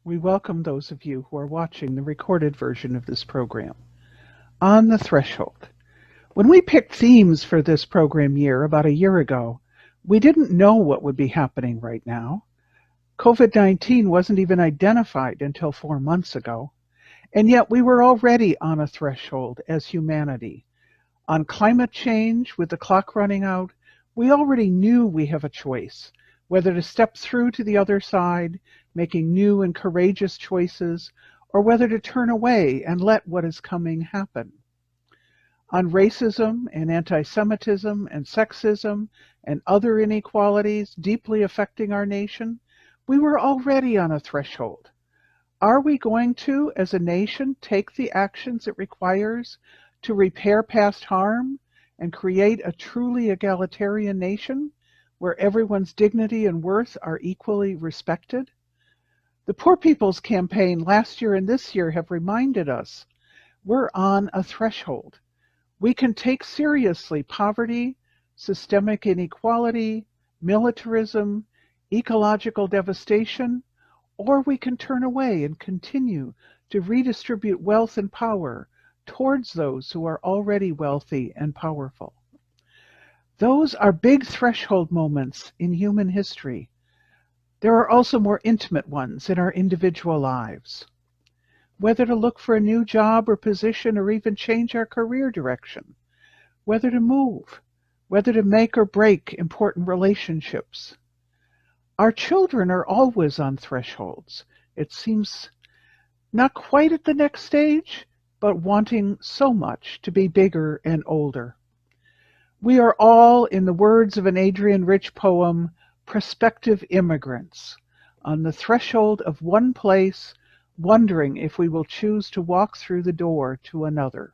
We welcome those of you who are watching the recorded version of this program. On the Threshold. When we picked themes for this program year about a year ago, we didn't know what would be happening right now. COVID-19 wasn't even identified until 4 months ago, and yet we were already on a threshold as humanity. On climate change, with the clock running out, we already knew we have a choice, whether to step through to the other side, making new and courageous choices, or whether to turn away and let what is coming happen. On racism and anti-Semitism and sexism and other inequalities deeply affecting our nation, we were already on a threshold. Are we going to, as a nation, take the actions it requires to repair past harm and create a truly egalitarian nation where everyone's dignity and worth are equally respected? The Poor People's Campaign last year and this year have reminded us we're on a threshold. We can take seriously poverty, systemic inequality, militarism, ecological devastation, or we can turn away and continue to redistribute wealth and power towards those who are already wealthy and powerful. Those are big threshold moments in human history. There are also more intimate ones in our individual lives. Whether to look for a new job or position or even change our career direction. Whether to move. Whether to make or break important relationships. Our children are always on thresholds. It seems not quite at the next stage, but wanting so much to be bigger and older. We are all, in the words of an Adrienne Rich poem, prospective immigrants, on the threshold of one place, wondering if we will choose to walk through the door to another.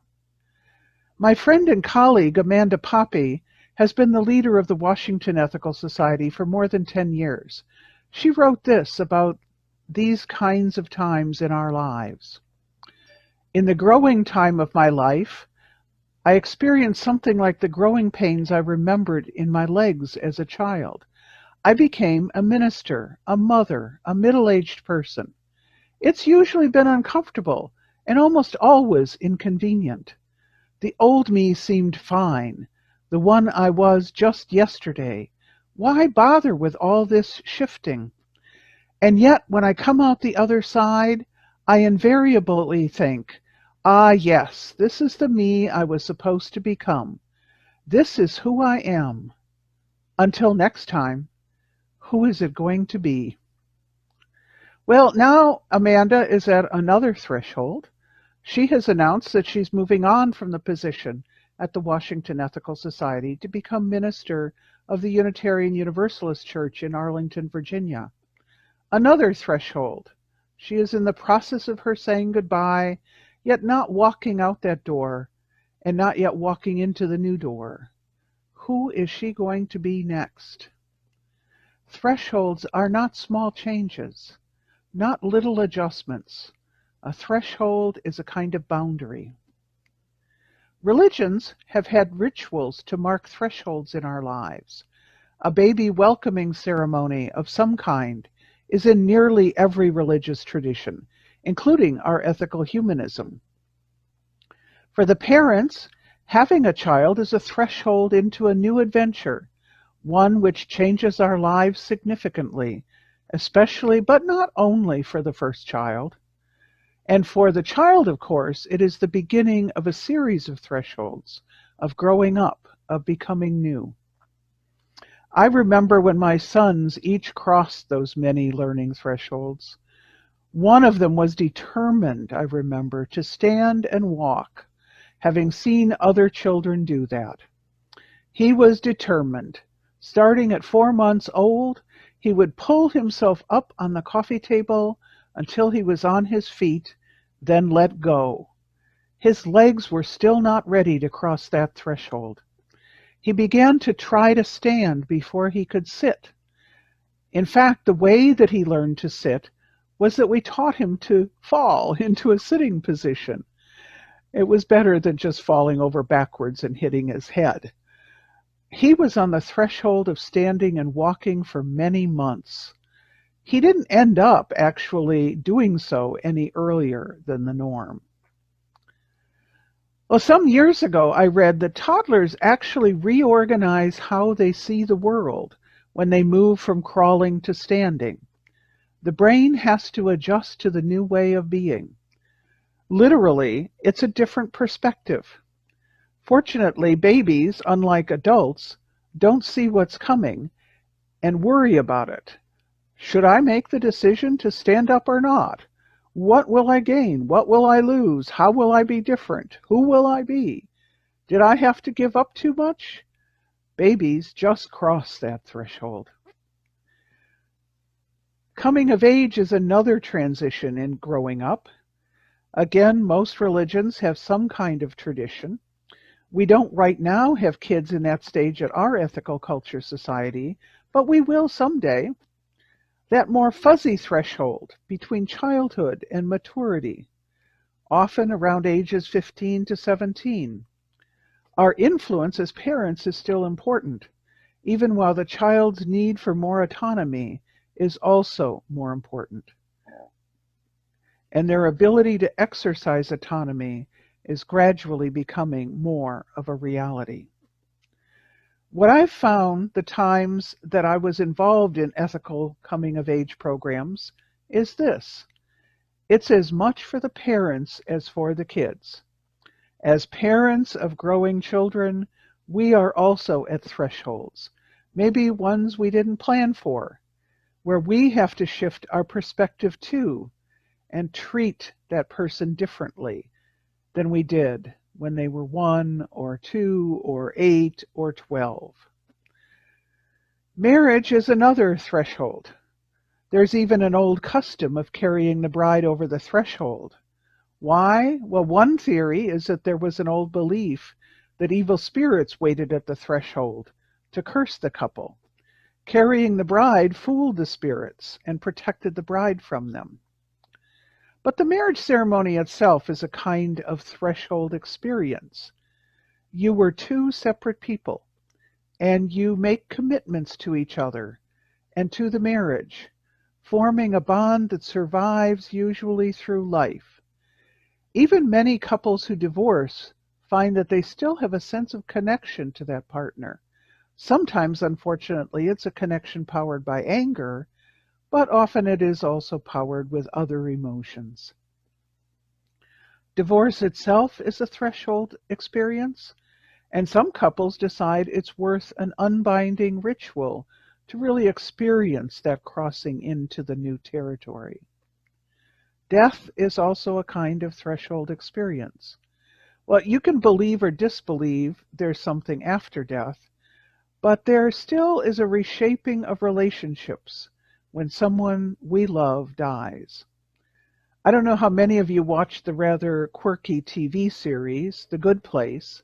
My friend and colleague, Amanda Poppy, has been the leader of the Washington Ethical Society for more than 10 years. She wrote this about these kinds of times in our lives. In the growing time of my life, I experienced something like the growing pains I remembered in my legs as a child. I became a minister, a mother, a middle-aged person. It's usually been uncomfortable and almost always inconvenient. The old me seemed fine, the one I was just yesterday. Why bother with all this shifting? And yet, when I come out the other side, I invariably think, ah, yes, this is the me I was supposed to become. This is who I am. Until next time, who is it going to be? Well, now Amanda is at another threshold. She has announced that she's moving on from the position at the Washington Ethical Society to become minister of the Unitarian Universalist Church in Arlington, Virginia. Another threshold. She is in the process of her saying goodbye, yet not walking out that door, and not yet walking into the new door. Who is she going to be next? Thresholds are not small changes, not little adjustments. A threshold is a kind of boundary. Religions have had rituals to mark thresholds in our lives. A baby welcoming ceremony of some kind is in nearly every religious tradition, including our ethical humanism. For the parents, having a child is a threshold into a new adventure, one which changes our lives significantly, especially but not only for the first child. And for the child, of course, it is the beginning of a series of thresholds, of growing up, of becoming new. I remember when my sons each crossed those many learning thresholds. One of them was determined, I remember, to stand and walk, having seen other children do that. He was determined. Starting at 4 months old, he would pull himself up on the coffee table until he was on his feet, then let go. His legs were still not ready to cross that threshold. He began to try to stand before he could sit. In fact, the way that he learned to sit was that we taught him to fall into a sitting position. It was better than just falling over backwards and hitting his head. He was on the threshold of standing and walking for many months. He didn't end up actually doing so any earlier than the norm. Well, some years ago, I read that toddlers actually reorganize how they see the world when they move from crawling to standing. The brain has to adjust to the new way of being. Literally, it's a different perspective. Fortunately, babies, unlike adults, don't see what's coming and worry about it. Should I make the decision to stand up or not? What will I gain? What will I lose? How will I be different? Who will I be? Did I have to give up too much? Babies just cross that threshold. Coming of age is another transition in growing up. Again, most religions have some kind of tradition. We don't right now have kids in that stage at our ethical culture society, but we will someday. That more fuzzy threshold between childhood and maturity, often around ages 15 to 17. Our influence as parents is still important, even while the child's need for more autonomy is also more important. And their ability to exercise autonomy is gradually becoming more of a reality. What I've found the times that I was involved in ethical coming-of-age programs is this. It's as much for the parents as for the kids. As parents of growing children, we are also at thresholds, maybe ones we didn't plan for, where we have to shift our perspective too and treat that person differently than we did when they were 1 or 2 or 8 or 12. Marriage is another threshold. There's even an old custom of carrying the bride over the threshold. Why? Well, one theory is that there was an old belief that evil spirits waited at the threshold to curse the couple. Carrying the bride fooled the spirits and protected the bride from them. But the marriage ceremony itself is a kind of threshold experience. You were two separate people, and you make commitments to each other and to the marriage, forming a bond that survives usually through life. Even many couples who divorce find that they still have a sense of connection to that partner. Sometimes, unfortunately, it's a connection powered by anger, but often it is also powered with other emotions. Divorce itself is a threshold experience, and some couples decide it's worth an unbinding ritual to really experience that crossing into the new territory. Death is also a kind of threshold experience. Well, you can believe or disbelieve there's something after death, but there still is a reshaping of relationships when someone we love dies. I don't know how many of you watched the rather quirky TV series, The Good Place,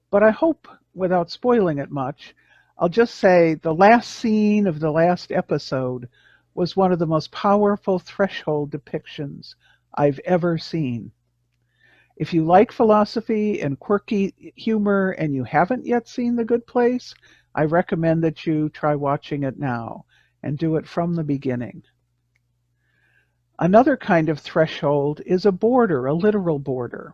but I hope, without spoiling it much, I'll just say the last scene of the last episode was one of the most powerful threshold depictions I've ever seen. If you like philosophy and quirky humor and you haven't yet seen The Good Place, I recommend that you try watching it now and do it from the beginning. Another kind of threshold is a border, a literal border.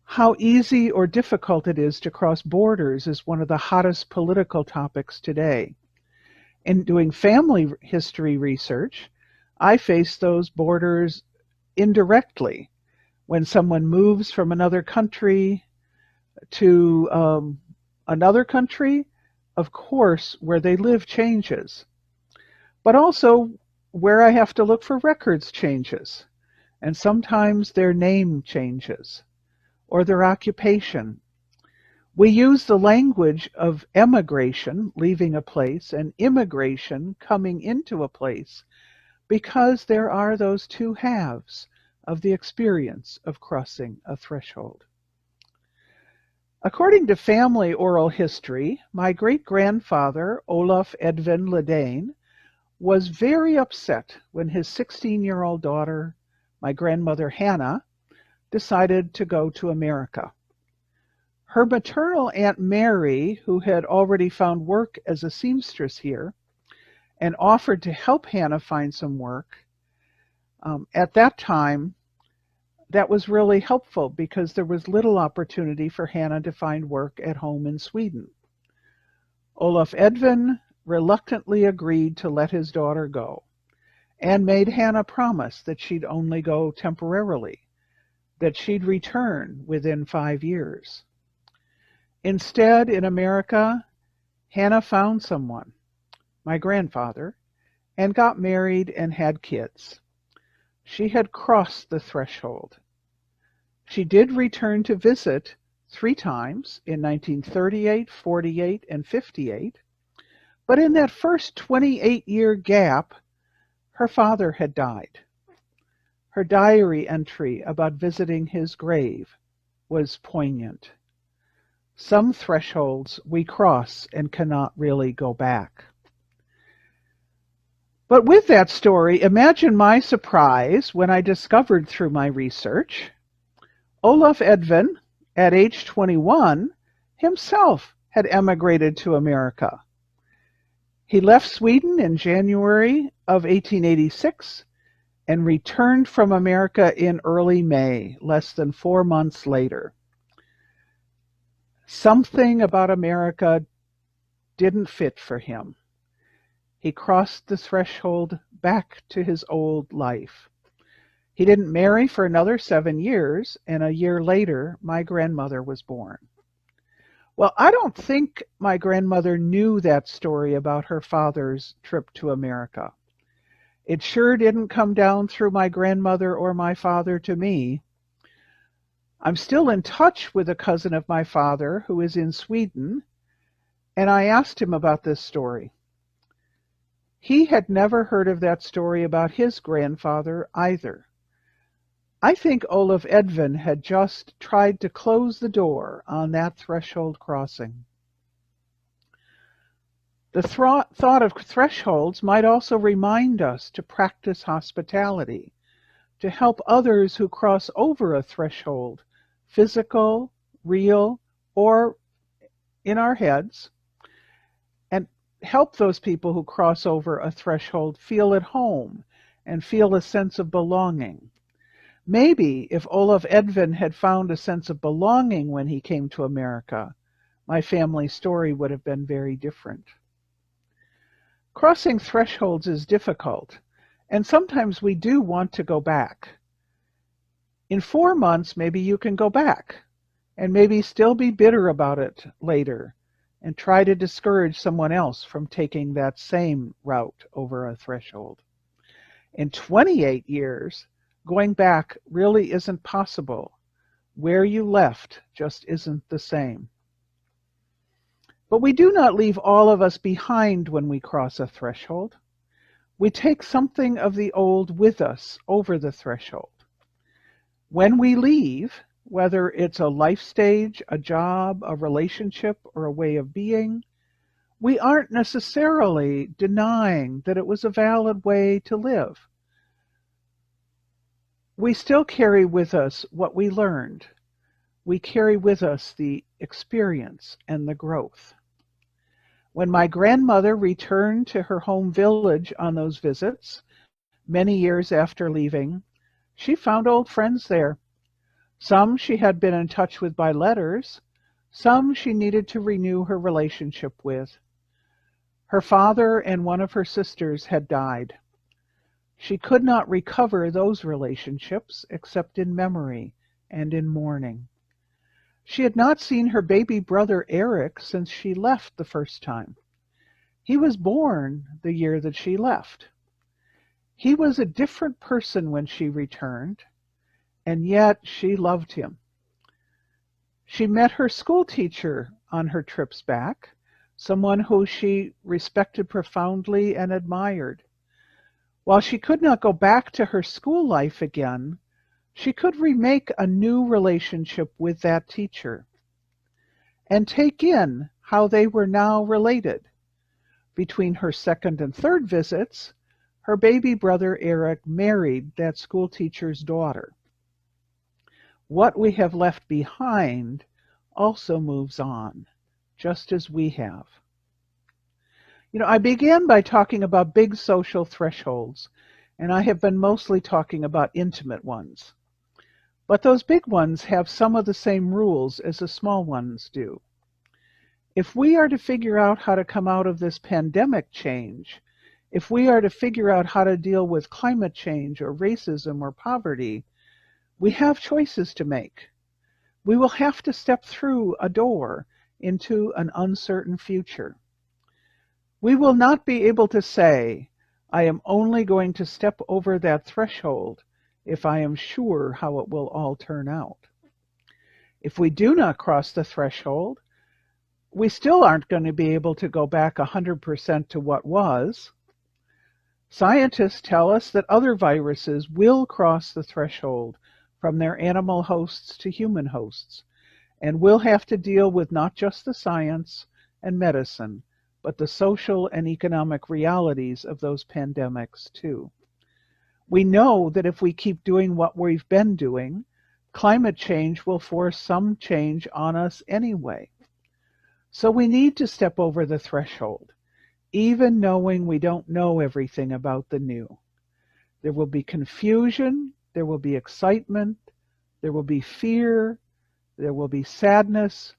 How easy or difficult it is to cross borders is one of the hottest political topics today. In doing family history research, I face those borders indirectly. When someone moves from another country to another country, of course, where they live changes. But also, where I have to look for records changes. And sometimes their name changes, or their occupation. We use the language of emigration, leaving a place, and immigration, coming into a place, because there are those two halves of the experience of crossing a threshold. According to family oral history, my great-grandfather, Olaf Edvin Ledane, was very upset when his 16-year-old daughter, my grandmother Hannah, decided to go to America. Her maternal Aunt Mary, who had already found work as a seamstress here, and offered to help Hannah find some work. At that time, that was really helpful because there was little opportunity for Hannah to find work at home in Sweden. Olaf Edvin reluctantly agreed to let his daughter go and made Hannah promise that she'd only go temporarily, that she'd return within 5 years. Instead, in America, Hannah found someone, my grandfather, and got married and had kids. She had crossed the threshold. She did return to visit 3 times in 1938, 48, and 58, but in that first 28-year gap, her father had died. Her diary entry about visiting his grave was poignant. Some thresholds we cross and cannot really go back. But with that story, imagine my surprise when I discovered through my research, Olaf Edvin, at age 21, himself had emigrated to America. He left Sweden in January of 1886 and returned from America in early May, less than 4 months later. Something about America didn't fit for him. He crossed the threshold back to his old life. He didn't marry for another 7 years, and a year later, my grandmother was born. Well, I don't think my grandmother knew that story about her father's trip to America. It sure didn't come down through my grandmother or my father to me. I'm still in touch with a cousin of my father who is in Sweden, and I asked him about this story. He had never heard of that story about his grandfather either. I think Olaf Edvin had just tried to close the door on that threshold crossing. The thought of thresholds might also remind us to practice hospitality, to help others who cross over a threshold, physical, real, or in our heads, and help those people who cross over a threshold feel at home and feel a sense of belonging. Maybe if Olaf Edvin had found a sense of belonging when he came to America, my family story would have been very different. Crossing thresholds is difficult, and sometimes we do want to go back. In 4 months, maybe you can go back, and maybe still be bitter about it later, and try to discourage someone else from taking that same route over a threshold. In 28 years, going back really isn't possible. Where you left just isn't the same. But we do not leave all of us behind when we cross a threshold. We take something of the old with us over the threshold. When we leave, whether it's a life stage, a job, a relationship, or a way of being, we aren't necessarily denying that it was a valid way to live. We still carry with us what we learned. We carry with us the experience and the growth. When my grandmother returned to her home village on those visits, many years after leaving, she found old friends there. Some she had been in touch with by letters, some she needed to renew her relationship with. Her father and one of her sisters had died. She could not recover those relationships except in memory and in mourning. She had not seen her baby brother Eric since she left the first time. He was born the year that she left. He was a different person when she returned, and yet she loved him. She met her school teacher on her trips back, someone who she respected profoundly and admired. While she could not go back to her school life again, she could remake a new relationship with that teacher and take in how they were now related. Between her second and third visits, her baby brother Eric married that school teacher's daughter. What we have left behind also moves on, just as we have. I began by talking about big social thresholds, and I have been mostly talking about intimate ones. But those big ones have some of the same rules as the small ones do. If we are to figure out how to come out of this pandemic change, if we are to figure out how to deal with climate change or racism or poverty, we have choices to make. We will have to step through a door into an uncertain future. We will not be able to say, I am only going to step over that threshold if I am sure how it will all turn out. If we do not cross the threshold, we still aren't going to be able to go back 100% to what was. Scientists tell us that other viruses will cross the threshold from their animal hosts to human hosts, and we'll have to deal with not just the science and medicine, but the social and economic realities of those pandemics too. We know that if we keep doing what we've been doing, climate change will force some change on us anyway. So we need to step over the threshold, even knowing we don't know everything about the new. There will be confusion, there will be excitement, there will be fear, there will be sadness,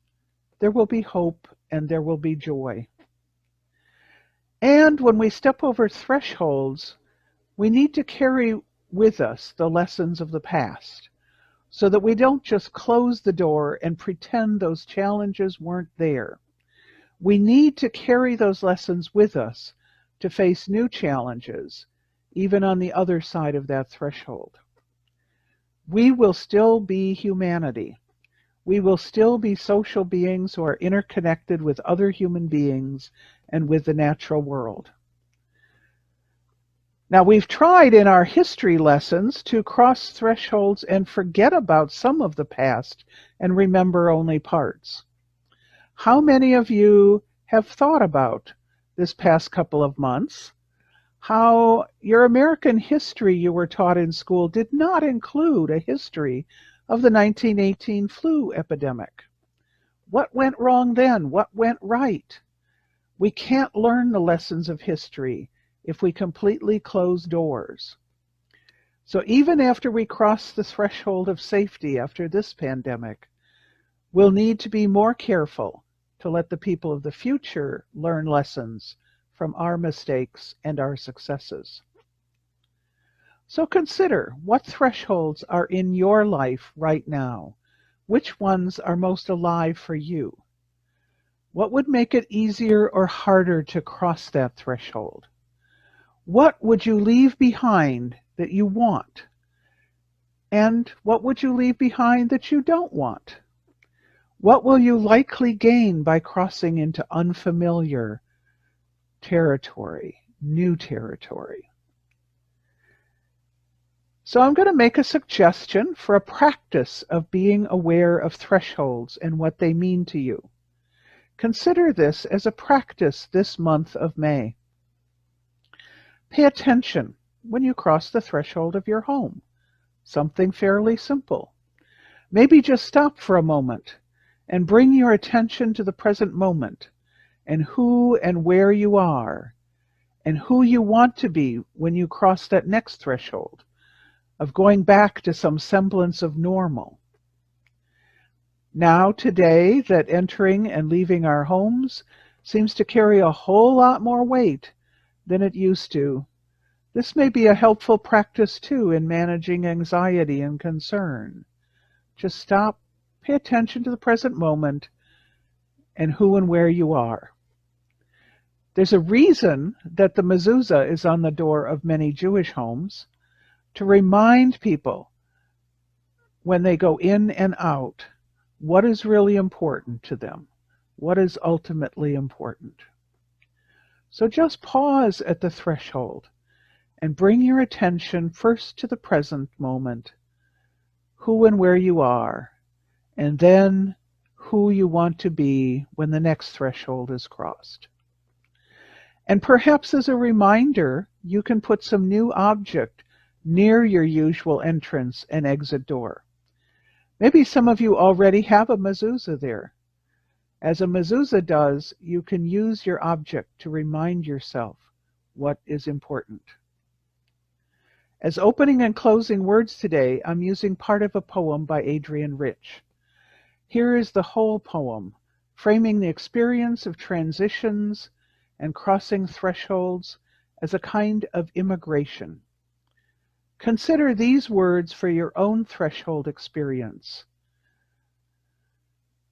there will be hope, and there will be joy. And when we step over thresholds, we need to carry with us the lessons of the past, so that we don't just close the door and pretend those challenges weren't there. We need to carry those lessons with us to face new challenges, even on the other side of that threshold. We will still be humanity. We will still be social beings who are interconnected with other human beings and with the natural world. Now, we've tried in our history lessons to cross thresholds and forget about some of the past and remember only parts. How many of you have thought about this past couple of months how your American history you were taught in school did not include a history of the 1918 flu epidemic? What went wrong then? What went right? We can't learn the lessons of history if we completely close doors. So even after we cross the threshold of safety after this pandemic, we'll need to be more careful to let the people of the future learn lessons from our mistakes and our successes. So consider what thresholds are in your life right now. Which ones are most alive for you? What would make it easier or harder to cross that threshold? What would you leave behind that you want? And what would you leave behind that you don't want? What will you likely gain by crossing into unfamiliar territory, new territory? So I'm going to make a suggestion for a practice of being aware of thresholds and what they mean to you. Consider this as a practice this month of May. Pay attention when you cross the threshold of your home. Something fairly simple. Maybe just stop for a moment and bring your attention to the present moment and who and where you are and who you want to be when you cross that next threshold of going back to some semblance of normal. Now, today, that entering and leaving our homes seems to carry a whole lot more weight than it used to. This may be a helpful practice, too, in managing anxiety and concern. Just stop, pay attention to the present moment and who and where you are. There's a reason that the mezuzah is on the door of many Jewish homes, to remind people when they go in and out what is really important to them, what is ultimately important. So just pause at the threshold and bring your attention first to the present moment, who and where you are, and then who you want to be when the next threshold is crossed. And perhaps as a reminder, you can put some new object near your usual entrance and exit door. Maybe some of you already have a mezuzah there. As a mezuzah does, you can use your object to remind yourself what is important. As opening and closing words today, I'm using part of a poem by Adrienne Rich. Here is the whole poem, framing the experience of transitions and crossing thresholds as a kind of immigration. Consider these words for your own threshold experience,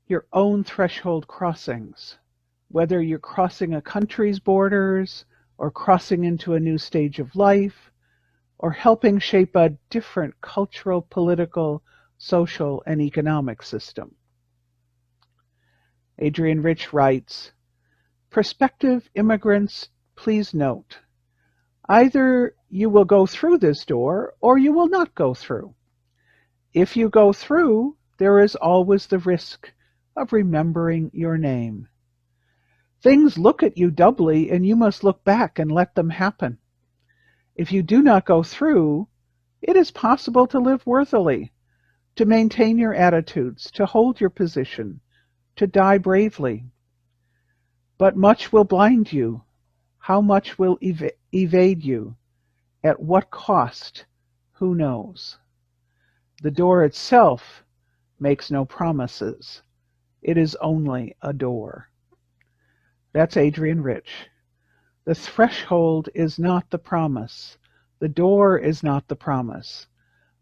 your own threshold crossings, whether you're crossing a country's borders or crossing into a new stage of life or helping shape a different cultural, political, social, and economic system. Adrienne Rich writes, "Prospective immigrants, please note, either you will go through this door or you will not go through. If you go through, there is always the risk of remembering your name. Things look at you doubly, and you must look back and let them happen. If you do not go through, it is possible to live worthily, to maintain your attitudes, to hold your position, to die bravely. But much will blind you. How much will evade you? At what cost? Who knows? The door itself makes no promises. It is only a door." That's Adrienne Rich. The threshold is not the promise. The door is not the promise.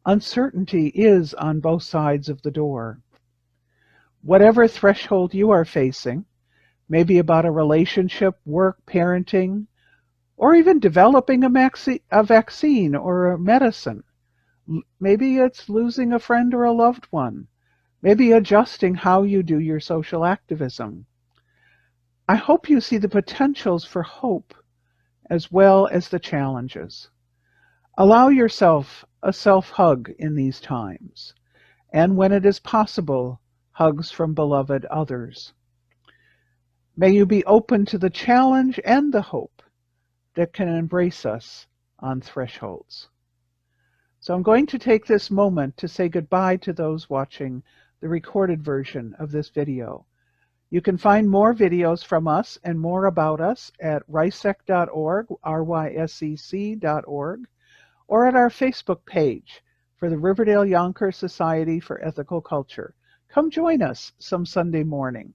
Uncertainty is on both sides of the door. Whatever threshold you are facing, maybe about a relationship, work, parenting, or even developing a vaccine or a medicine. Maybe it's losing a friend or a loved one. Maybe adjusting how you do your social activism. I hope you see the potentials for hope as well as the challenges. Allow yourself a self-hug in these times, and when it is possible, hugs from beloved others. May you be open to the challenge and the hope that can embrace us on thresholds. So I'm going to take this moment to say goodbye to those watching the recorded version of this video. You can find more videos from us and more about us at rysec.org, rysec.org, or at our Facebook page for the Riverdale Yonker Society for Ethical Culture. Come join us some Sunday morning.